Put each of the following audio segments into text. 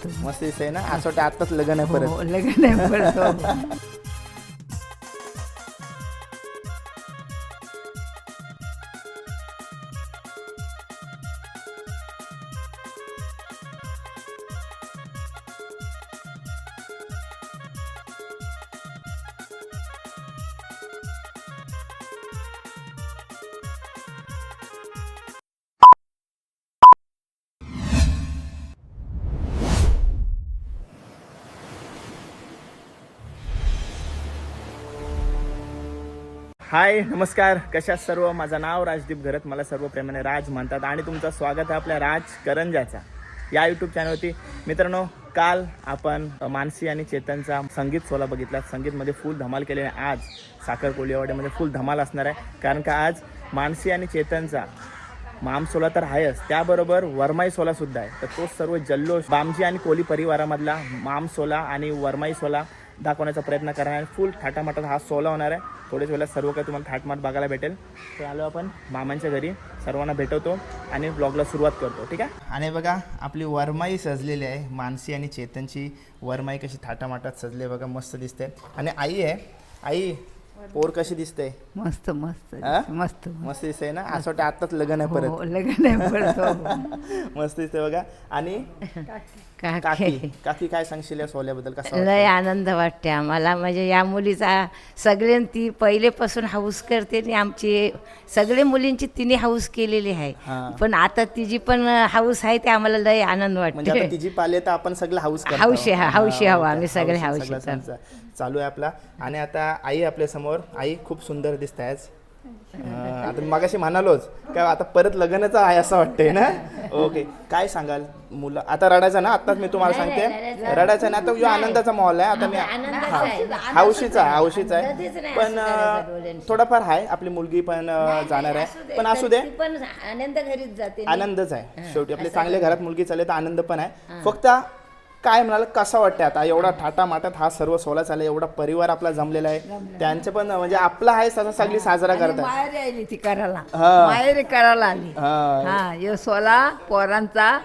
मस्त मस्त दिसतंय ना. असं वाटतं आताच लग्न आहे परत. हो, लग्न आहे परत. हो. हाय नमस्कार, कशा सर्व. माझं नाव राजदीप घरत, मला सर्व प्रेमाने राज म्हणतात आणि तुमचं स्वागत आहे आपल्या राज करंजाचा या यूट्यूब चॅनलवरती. मित्रांनो, काल आपण मानसी आणि चेतनचा संगीत सोहळा बघितला. संगीतमध्ये फुल धमाल केली आहे. आज साखर कोळीवाड्यामध्ये फुल धमाल असणार आहे, कारण का आज मानसी आणि चेतनचा माम सोहळा तर आहेच, त्याबरोबर वरमाई सोहळासुद्धा आहे. तर तो सर्व जल्लोष बामजी आणि कोली परिवारामधला माम सोहळा आणि वरमाई सोहळा दाखवण्याचा प्रयत्न करणार आहे. फुल थाटामाटात हा सोहळा होणार आहे. थोड्याच वेळेला सर्व काही तुम्हाला थाटमाट बघायला भेटेल. तर आलो आपण मामांच्या घरी, सर्वांना भेटवतो आणि व्लॉगला सुरुवात करतो. ठीक आहे. आणि बघा आपली वरमाई सजलेली आहे. मानसी आणि चेतनची वरमाई कशी थाटामाटात सजली आहे बघा, मस्त दिसते. आणि आई आहे. आई, पोर कशी दिसते? मस्त मस्त हा? मस्त मस्त दिसते ना. असं वाटतं आताच लग्न आहे परत. हो, लग्न आहे परत. हो. मस्त दिसते बघा. आणि काकी काकी काय सांगशील या सोहळ्याबद्दल? कसा लय आनंद वाटते आम्हाला. म्हणजे या मुलीचा सगळ्यांनी ती पहिलेपासून हाऊस करते आणि आमची सगळे मुलींची तिने हाऊस केलेली आहे. हा. पण आता तिची पण हाऊस आहे, ते आम्हाला लय आनंद म्हणजे वाटते. आता तिची पाले तर आपण सगळं हाऊस करतो. हौशी हवं आम्ही सगळे हौशी हौशी सगळा सण चालू आहे आपला. आणि आता आई आपल्या समोर. आई खूप सुंदर दिसते आज. आता मगाशी म्हणालोच काय, आता परत लग्नच आहे असं वाटतंय ना. ओके, काय सांगाल मुलं? आता रडायचं ना, आताच मी तुम्हाला सांगते रडायचं ना. आता जो आनंदाचा माहोल आहे. आता मी हौशीचा आहे, पण थोडाफार आहे. आपली मुलगी पण जाणार आहे, पण असू दे, पण आनंद घरीच जाते. आनंदच आहे. शेवटी आपल्या चांगल्या घरात मुलगी चालली तर आनंद पण आहे. फक्त काय म्हणाल, कसं वाटतं आता एवढा थाटामाटात हा सर्व सोहळा चालला, एवढा परिवार आपला जमलेला आहे. त्यांचं पण म्हणजे आपला आहे तसा सगळी साजरा करतात. माहेरी आली ती करायला. हा. माहेरी करायला आली. हा, हा, यो सोला पोरांचा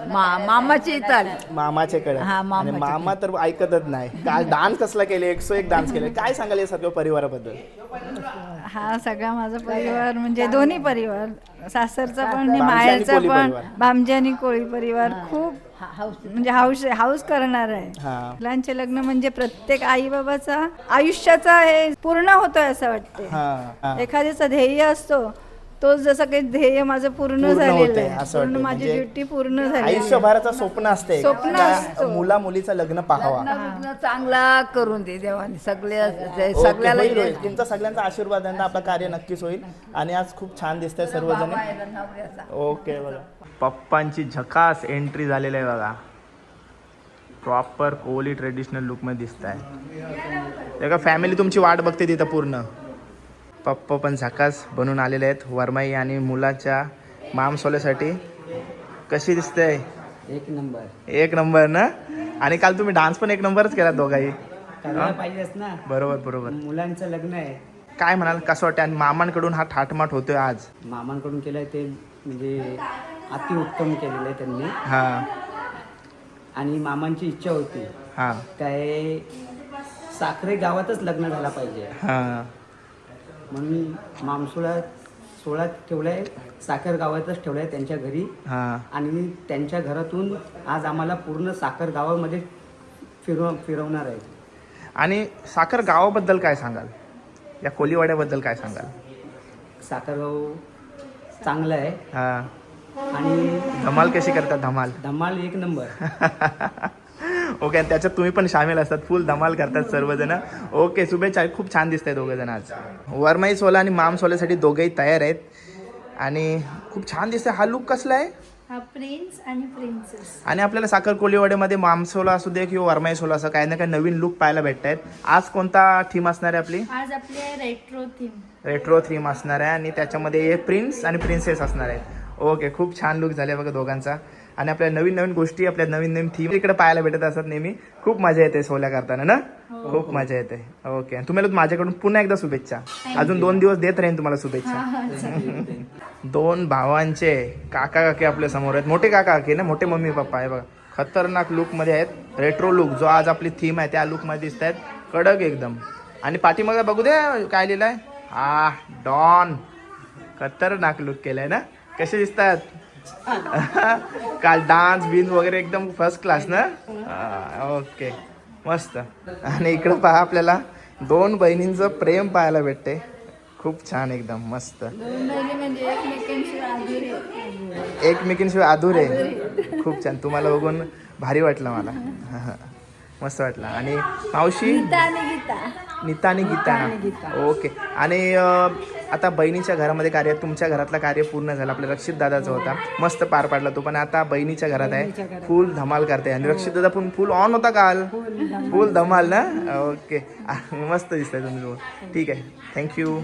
मामाची इथं आली. मामाच्याकडे. हा, आणि मामाच्याकडे. मामा तर ऐकतच नाही. काय डान्स कसला केले, 101 डान्स केले. काय सांगाल या सर्व परिवाराबद्दल? हा सगळा माझा परिवार म्हणजे दोन्ही परिवार, सासरचा पण आणि बामजी आणि माहेरचा कोळी पण, परिवार. बामजी आणि कोळी परिवार खूप म्हणजे हाऊस करणार आहे. हा. मुलांचे लग्न म्हणजे प्रत्येक आई बाबाचा आयुष्याचा हे पूर्ण होतोय असं वाटते. हा. एखाद्याचा ध्येय असतो, तो जसं काही ध्येय माझं पूर्ण झालेलं होतंय आहे. असं पूर्ण वाटतंय. माझी म्हणजे ड्युटी पूर्ण झाली आहे. आयुष्यभराचं स्वप्न असते स्वप्न असतं. मुला मुलीचं लग्न पाहावा. लग्न चांगला करून दे देवाने सगळ्या ओके, सगळ्याला. होईल. तुमचा सगळ्यांचा आशीर्वाद आहे ना, आपलं कार्य नक्कीच होईल. आणि आज खूप छान दिसतंय सर्वजण. ओके, बघा पप्पांची झकास एंट्री झालेली आहे बघा. प्रॉपर कोहली ट्रेडिशनल लुकमध्ये दिसत आहे. का फॅमिली तुमची वाट बघते तिथं पूर्ण. पप्पा पण झकास बनून आलेले आहेत वरमाई आणि मुलाच्या माम सोहळ्यासाठी. कशी दिसते? एक नंबर ना. आणि काल तुम्ही डान्स पण एक नंबरच केला दोघाही. पाहिजेच ना, बरोबर. मुलांचं लग्न आहे. काय म्हणाल, कसं वाटतं? आणि मामांकडून हा थाटमाट होतोय आज. मामांकडून केलंय ते म्हणजे अतिउत्तम केलेलं आहे त्यांनी. हा आणि मामांची इच्छा होती हा काय साखरे गावातच लग्न झाला पाहिजे, हा म्हणून सोळा ठेवलाय, साखर गावातच ठेवलाय त्यांच्या घरी. हा. आणि त्यांच्या घरातून आज आम्हाला पूर्ण साखर गावामध्ये फिरवणार आहे. आणि साखर गावाबद्दल काय सांगाल? या कोलीवाड्याबद्दल काय सांगाल? साखर गाव चांगलं आहे हा. आणि धमाल कशी करतात? धमाल एक नंबर. ओके, आणि त्याच्यात तुम्ही पण सामील असतात, फुल धमाल करतात सर्वजण. ओके, शुभेच्छा. खूप छान दिसत आहे दोघं जण आज. वरमाई सोहळा आणि माम सोहळ्यासाठी दोघेही तयार आहेत आणि खूप छान दिसतंय. हा लुक कसला आहे? हा प्रिन्स आणि प्रिन्सेस. आणि आपल्याला साखर कोलीवाड्यामध्ये माम सोहळा असू दे किंवा वरमाई सोहळा असं काही ना काही नवीन लुक पाहायला भेटत आहेत. आज कोणता थीम असणार आहे आपली? आज आपले रेट्रो थीम असणार आहे आणि त्याच्यामध्ये एक प्रिन्स आणि प्रिन्सेस असणार आहेत. ओके, खूप छान लुक झाले बघा दोघांचा. आणि आपल्या नवीन गोष्टी, आपल्या नवीन थीम इकडे पाहायला भेटत असतात नेहमी. खूप मजा येते सोहळ्या करताना ना. खूप मजा येते. ओके, तुम्हाला माझ्याकडून पुन्हा एकदा शुभेच्छा. अजून 2 दिवस देत राहीन तुम्हाला शुभेच्छा. 2 भावांचे काका काकी आपल्या समोर आहेत. मोठे काका काकी ना, मोठे मम्मी पप्पा आहे बघा. खतरनाक लुकमध्ये आहेत. रेट्रो लुक जो आज आपली थीम आहे त्या लुकमध्ये दिसत आहेत. कडक एकदम. आणि पाठीमागे बघू दे काय लिहिलं आहे. हा डॉन. खतरनाक लुक केलाय ना. कसे दिसतात. काल डान्स बिन्स वगैरे एकदम फर्स्ट क्लास ना. ओके मस्त. आणि इकडं पहा आपल्याला 2 बहिणींचं प्रेम पाहायला भेटते. खूप छान एकदम मस्त. एकमेकींशिवाय अधुरे. खूप छान. तुम्हाला बघून भारी वाटलं मला. मस्त वाटलं. आणि मावशी नीता आणि गीता. ओके. आणि आता बहिणीच्या घरामध्ये कार्य, तुमच्या घरातला कार्य पूर्ण झालं. आपल्या रक्षित दादाचा होता, मस्त पार पाडला तो. पण आता बहिणीच्या घरात आहे, फुल धमाल करते. आणि रक्षित दादा पण फुल ऑन होता काल. फुल धमाल ना. ओके मस्त दिसतंय तुम्ही. ठीक आहे, थँक्यू.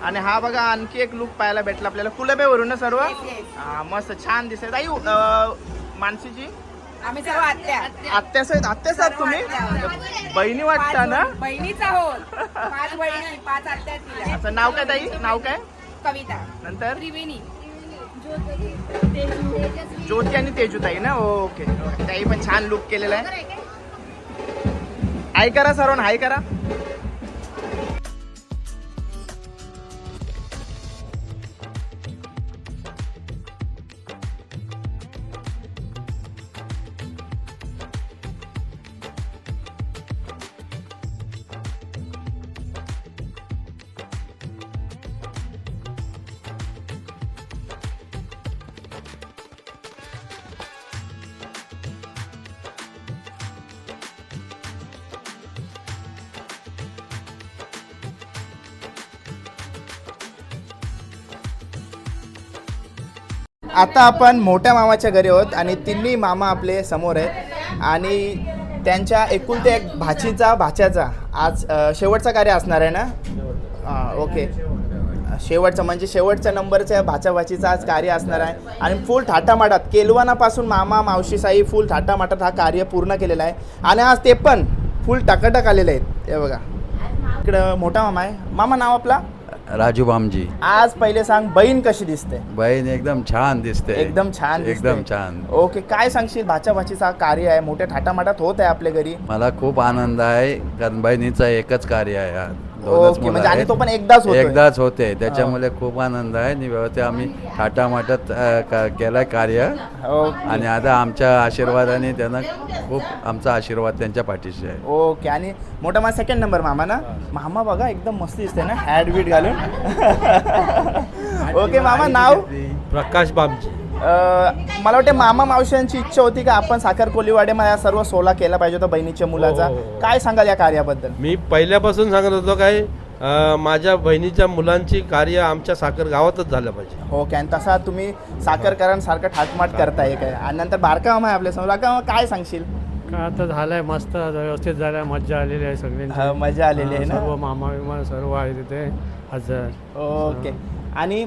आणि हा बघा आणखी एक लुक पाहायला भेटला आपल्याला. कुलबेवरून ना सर्व. हा मस्त छान दिसत. ताई मानसीची आम्ही सर्व आत्या आत्याच आहात तुम्ही. बहिणी वाटता ना. बहिणीचा हो. 5 बहिणी 5 आत्या तिला. असं नाव काय ताई. नाव काय. कविता. नंतर त्रिवेणी. ज्योती आणि तेजूताई ना. ओके. ताई पण छान लुक केलेला आहे. हाय करा सर्वांना. हाय करा. आता आपण मोठ्या मामाच्या घरी आहोत आणि तिन्ही मामा आपले समोर आहेत. आणि त्यांच्या एकुलते एक भाच्याचा आज शेवटचा कार्य असणार आहे ना. ओके. शेवटचं म्हणजे शेवटच्या नंबरच्या भाच्याचं आज कार्य असणार आहे. आणि फुल थाटामाटात केलवानापासून मामा मावशी साई फुल थाटामाटात हा कार्य पूर्ण केलेला आहे. आणि आज ते पण फुल टकाटक आलेले आहेत. हे बघा इकडं मोठा मामा आहे. मामा नाव आपला. राजू बामजी. आज पहिले सांग बहीण कशी दिसते. बहीण एकदम छान दिसते. एकदम छान दिसते. एकदम छान. ओके. काय सांगशील. भाच्याचा कार्य आहे मोठ्या थाटामाटात होत आहे आपल्या घरी. मला खूप आनंद आहे कारण बहिणीचं एकच कार्य आहे. ओके. म्हणजे आणि तो पण एकदाच होते त्याच्यामुळे खूप आनंद आहे. आणि व्यवस्थित आम्ही थाटामाटात केलं कार्य. आणि आता आमच्या आशीर्वादाने त्यांना खूप आमचा आशीर्वाद त्यांच्या पाठीशी आहे. ओके. आणि मोठा माझा सेकंड नंबर मामा ना. मामा बघा एकदम मस्त दिसते ना हॅट बीट घालून. ओके. मामा नाव. प्रकाश बामजी. मला वाटते मामा मावशांची इच्छा होती का आपण साखर कोलीवाड्यामध्ये या सर्व सोला केला पाहिजे होता बहिणीच्या मुलाचा. काय सांगाल या कार्याबद्दल. मी पहिल्यापासून सांगत होतो काय माझ्या बहिणीच्या मुलांची कार्य आमच्या साखर गावातच झालं पाहिजे. ओके. आणि तसा तुम्ही साखरकरांसारखं ठाटमाट करताय काय. आणि नंतर बारका मामा आहे आपल्या समोर. बारका मामा काय सांगशील. का आता झालंय मस्त व्यवस्थित झालंय. मज्जा आलेली आहे सगळ्यांची. मजा आलेली आहे ना. सर्व मामा विमा सर्व आहे तिथे हजर. ओके. आणि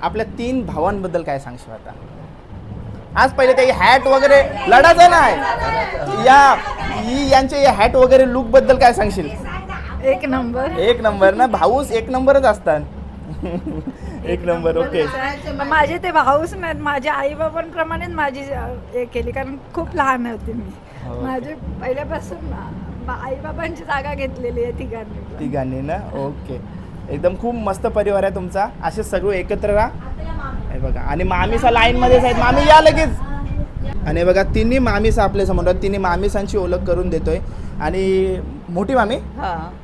आपल्या 3 भावांबद्दल काय सांगशील आता. आज पहिले ते हॅट वगैरे लढायचं नाही यांचे हॅट वगैरे लुक बद्दल काय सांगशील. एक नंबर. एक नंबर ना, भाऊस एक नंबरच असतात. एक नंबर. ओके. माझे ते भाऊच नाहीत, माझ्या आई बाबांप्रमाणेच माझी हे केली, कारण खूप लहान होते मी. माझे पहिल्यापासून आई बाबांची जागा घेतलेली आहे तिघांनी. तिघांनी ना. ओके. एकदम खूप मस्त परिवार आहे तुमचा. असे सगळे एकत्र राहा. हे बघा, आणि मामीसा लाईन मध्येच आहेत. मामी या लगेच. आणि बघा तिन्ही मामीसा आपल्या समोर आहेत. तिन्ही मामीसांची ओळख करून देतोय. आणि मोठी मामी,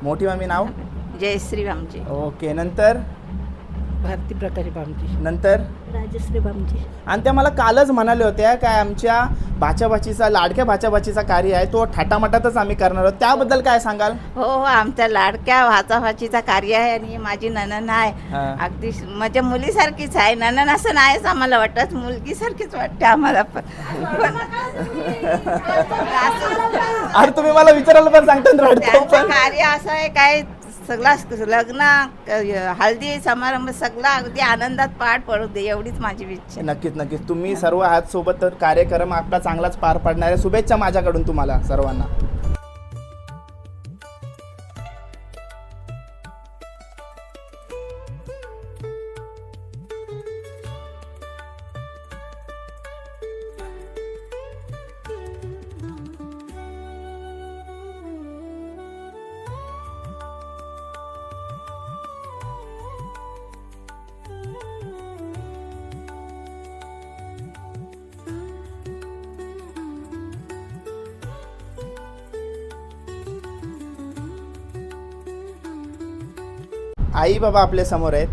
मोठी मामी नाव जयश्री बामजी. ओके. नंतर भारती प्रकाश बामजी. नंतर राजश्री बामजी. आणि त्या मला कालच म्हणाले होत्या काय आमच्या भाच्याभाचीचा, लाडक्या भाच्याभाचीचा कार्य आहे तो थाटामाटातच आम्ही करणार आहोत, त्याबद्दल काय सांगाल? हो हो, आमच्या लाडक्या भाचाभाचीचा कार्य आहे आणि माझी नणन आहे. अगदी म्हणजे मुलीसारखीच आहे. नणन असं नाहीच आम्हाला वाटत, मुलगीसारखीच वाटते आम्हाला पण. अरे तुम्ही मला विचारायला पण सांगता रडतो त्यांचं पण. कार्य असं आहे काय, सगळा लग्न हळदी समारंभ सगळा अगदी आनंदात पार पडू दे, एवढीच माझी इच्छा. नक्कीच नक्कीच. तुम्ही सर्व आहात सोबत, तर कार्यक्रम आपला चांगलाच पार पडणार आहे. शुभेच्छा माझ्याकडून तुम्हाला सर्वांना. आई बाबा आपल्या समोर आहेत.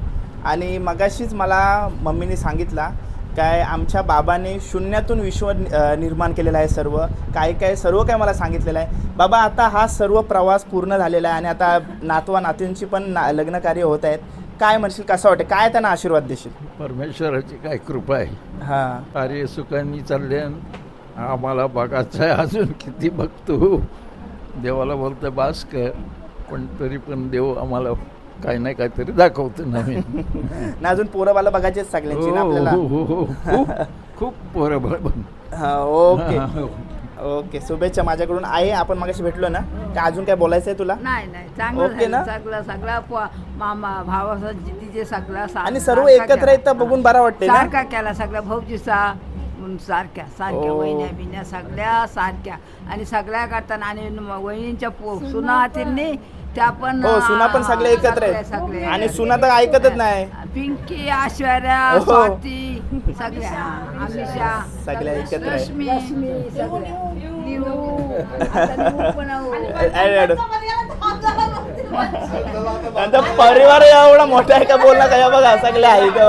आणि मगाशीच मला मम्मीने सांगितला काय आमच्या बाबाने शून्यातून विश्व निर्माण केलेलं आहे. सर्व काय सर्व काय मला सांगितलेलं आहे. बाबा आता हा सर्व प्रवास पूर्ण झालेला आहे आणि आता नातवा नातींची पण लग्न कार्य होत आहेत. काय म्हणशील, कसं वाटतं, काय त्यांना आशीर्वाद देशील? परमेश्वराची काय कृपा आहे. हां. कार्य सुखांनी चालले. आम्हाला बघायचं आहे, अजून किती बघतो. देवाला बोलतं बास कर, पण तरी पण देव आम्हाला काही नाही काहीतरी दाखवतो नवीन. ना अजून पोरं बघायचे सगळ्यांची ना आपल्याला. खूप खूप पोरं बघ. हां. Okay okay. शुभेच्छा माझ्याकडून. आहे आपण मगाशी भेटलो ना, काय अजून काय बोलायचं आहे तुला? नाही चांगलं ओके ना? सगळं सगळा मामा भावाचा जितीचे सगळा आणि सर्व एकत्र येतं बघून बरं वाटते ना. सारखा केला सगळ्या भाऊजीचा सारख्या ओ. वहिन्या बिन्या सगळ्या सारख्या. आणि सगळ्या करताना आणि वहिनींच्या सुना त्यांनी त्या पण हो, सुना पण सगळे एकत्र आहेत. सगळे. आणि सुना तर ऐकतच नाही. पिंकी, ऐश्वर्या, हो. स्वाती, सगळ्या अमिषा, सगळ्या एकत्र आहे. रश्मी, सगळ्या. निवू, आता निवू पण आहो. आता परिवार एवढा मोठा आहे का बोलला काय बघा, सगळे आहेत.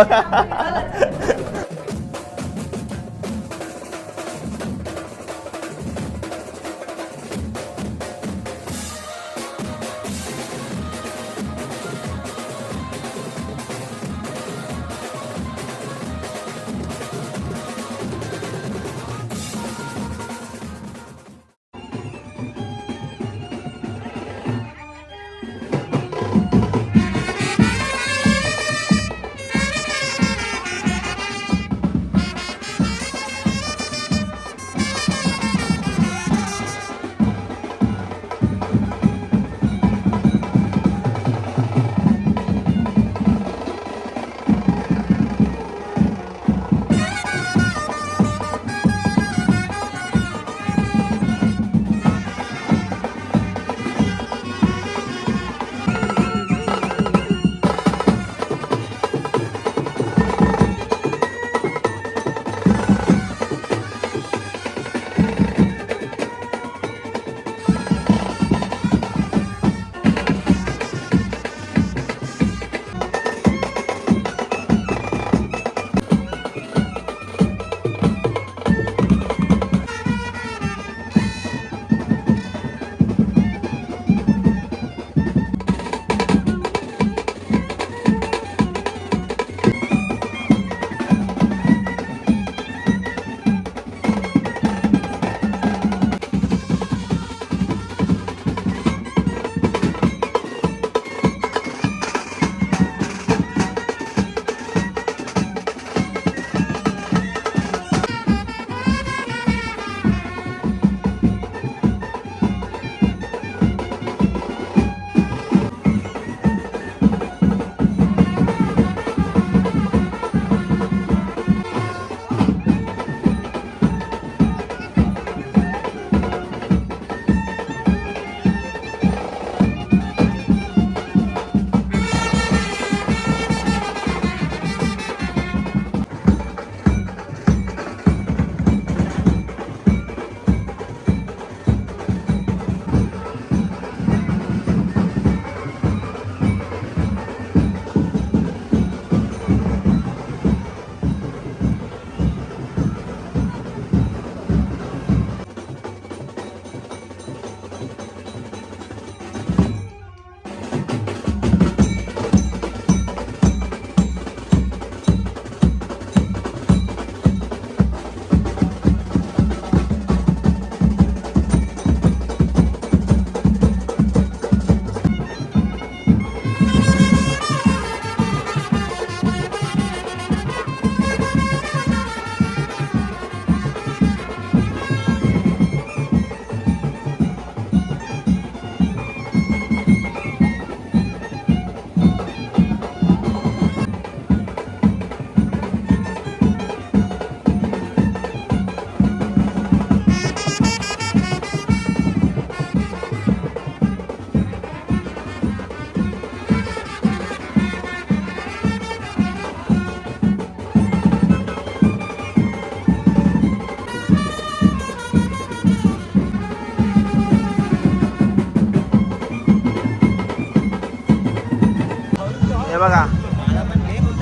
बघा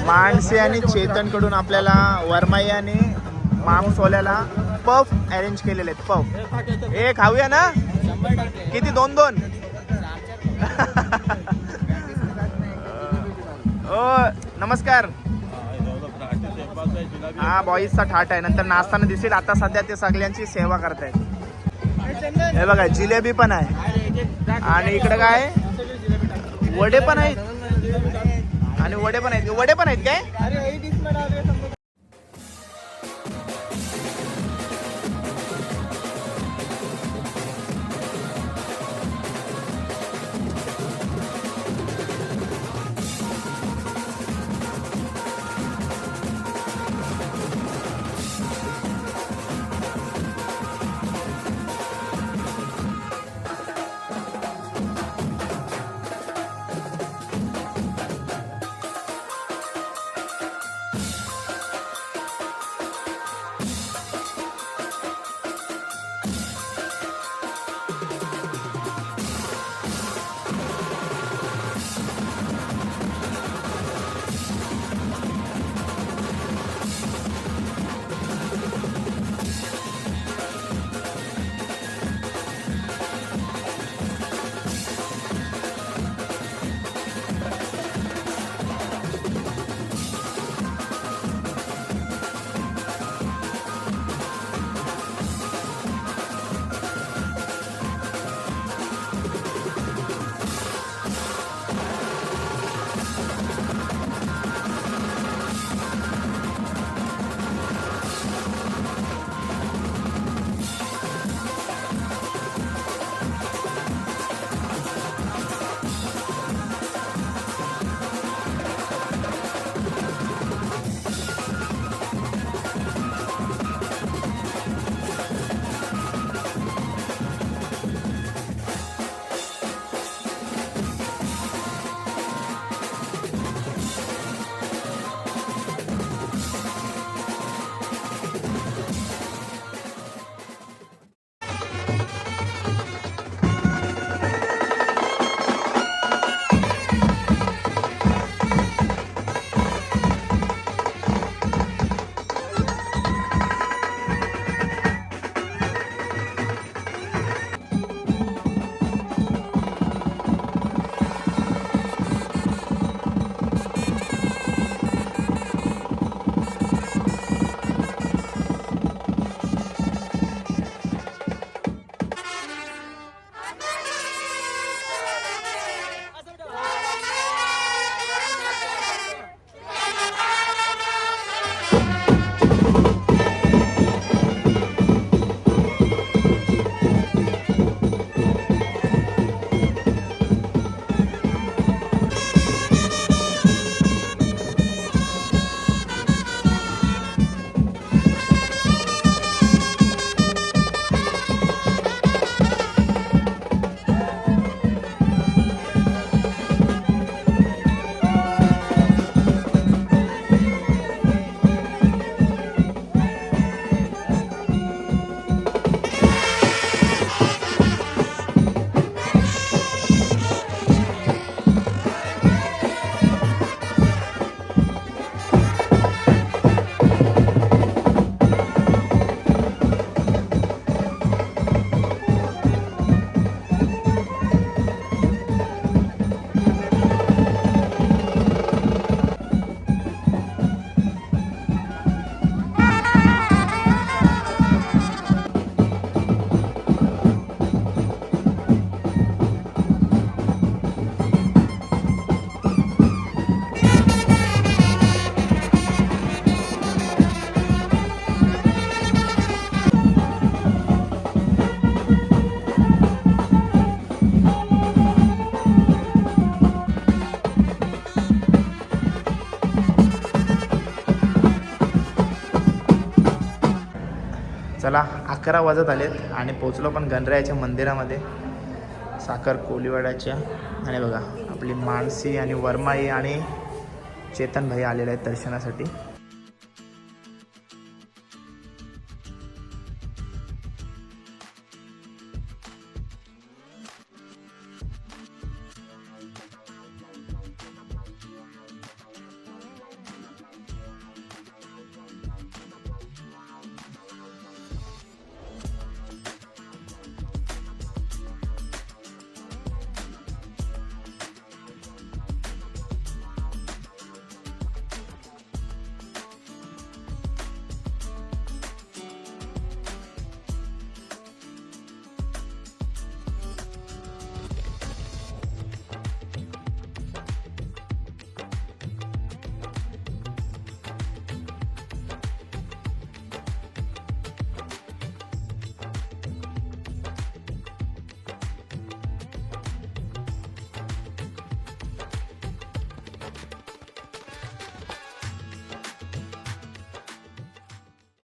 मानसी आणि चेतन कडून आपल्याला वरमाई आणि माम सोल्याला पफ अरेंज केलेले आहेत. पफ हे खाऊया ना किती 2-2 ओ नमस्कार. हा बॉईजचा ठाट आहे, नंतर नाचताना दिसेल. आता सध्या ते सगळ्यांची सेवा करतायत. हे बघा जिलेबी पण आहे आणि इकडे काय वडे पण आहेत आणि वडे पण आहेत काय. चला 11 वाजत आलेत आणि पोचलो पण गणरायाच्या मंदिरामध्ये साखर कोलीवाड्याच्या. आणि बघा आपली मानसी आणि वर्माई आणि चेतन भाई आलेले आहेत दर्शनासाठी.